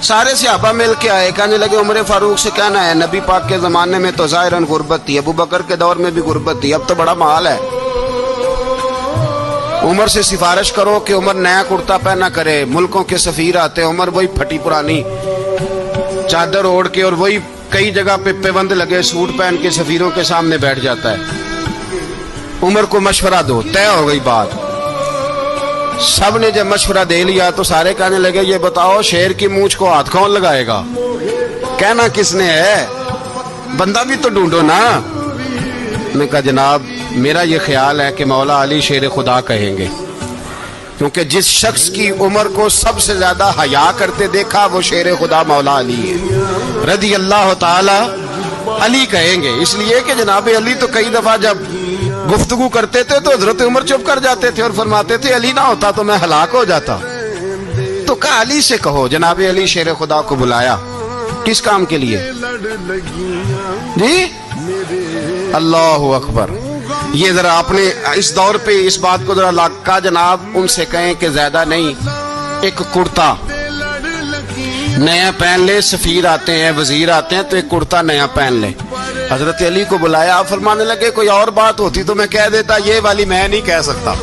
सारे सहाबा मिल के आए, कहने लगे उमर फारूक से कहना है नबी पाक के ज़माने में तो ज़ाहिरन गुर्बत थी, अबू बकर के दौर में भी गुर्बत थी, अब तो बड़ा माल है। उमर से सिफारिश करो कि उमर नया कुर्ता पहना करे। मुल्कों के सफ़ीर आते, उमर वही फटी पुरानी चादर ओढ़ के और वही कई जगह पे पेबंद लगे सूट पहन के सफ़ीरों के सामने बैठ जाता है। उमर को मशवरा दो, तय हो गई बात। सब ने जब मशवरा दे लिया तो सारे कहने लगे ये बताओ शेर की मूंछ को हाथ कौन लगाएगा? कहना किसने है, बंदा भी तो ढूंढो ना। मैं कहा जनाब मेरा ये ख्याल है कि मौला अली शेर खुदा कहेंगे, क्योंकि जिस शख्स की उमर को सबसे ज्यादा हया करते देखा वो शेर खुदा मौला अली है रदी अल्लाह ताला। अली कहेंगे इसलिए कि जनाब अली तो कई दफा जब गुफ्तगू करते थे तो हजरत उमर चुप कर जाते थे और फरमाते थे अली ना होता तो मैं हलाक हो जाता। तो कहा अली से कहो। जनाब अली शेर खुदा को बुलाया, किस काम के लिए जी? अल्लाह अकबर। ये जरा अपने इस दौर पे इस बात को जरा लाका जनाब उनसे कहें कि ज्यादा नहीं, एक कुर्ता नया पहन ले। सफीर आते हैं, वजीर आते हैं तो एक कुर्ता नया पहन ले। हजरत अली को बुलाया, आप फरमाने लगे कोई और बात होती तो मैं कह देता, ये वाली मैं नहीं कह सकता।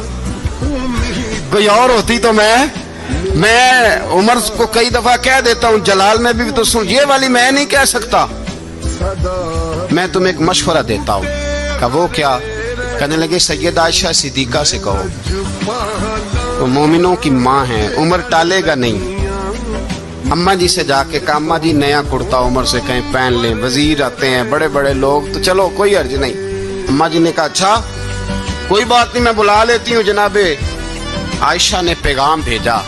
कोई और होती तो मैं उमर को कई दफा कह देता हूँ, जलाल में भी तो सुन, ये वाली मैं नहीं कह सकता। मैं तुम्हें एक मशवरा देता हूँ। कहा वो क्या? कहने लगे सैयद आयशा सिद्दीका से कहो, तो मोमिनों की माँ है, उमर टालेगा नहीं। अम्मा जी से जाके कहा अम्मा जी नया कुर्ता उमर से कहीं पहन लें, वजीर आते हैं बड़े बड़े लोग तो चलो कोई अर्ज नहीं। अम्मा जी ने कहा अच्छा कोई बात नहीं मैं बुला लेती हूँ। जनाबे आयशा ने पैगाम भेजा।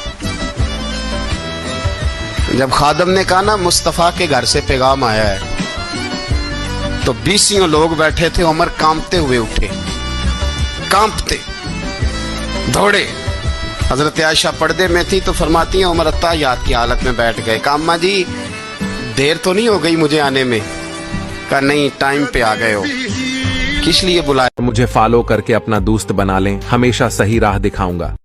जब खादम ने कहा ना मुस्तफा के घर से पैगाम आया है, तो 20 लोग बैठे थे। उमर कांपते हुए उठे, कांपते दौड़े। हजरत आयशा पर्दे में थी तो फरमाती हैं उमर अत्ताहियात की हालत में बैठ गए। कहा अम्मा जी देर तो नहीं हो गई मुझे आने में? कहा नहीं टाइम पे आ गए हो। किस लिए बुलाया? मुझे फॉलो करके अपना दोस्त बना लें, हमेशा सही राह दिखाऊंगा।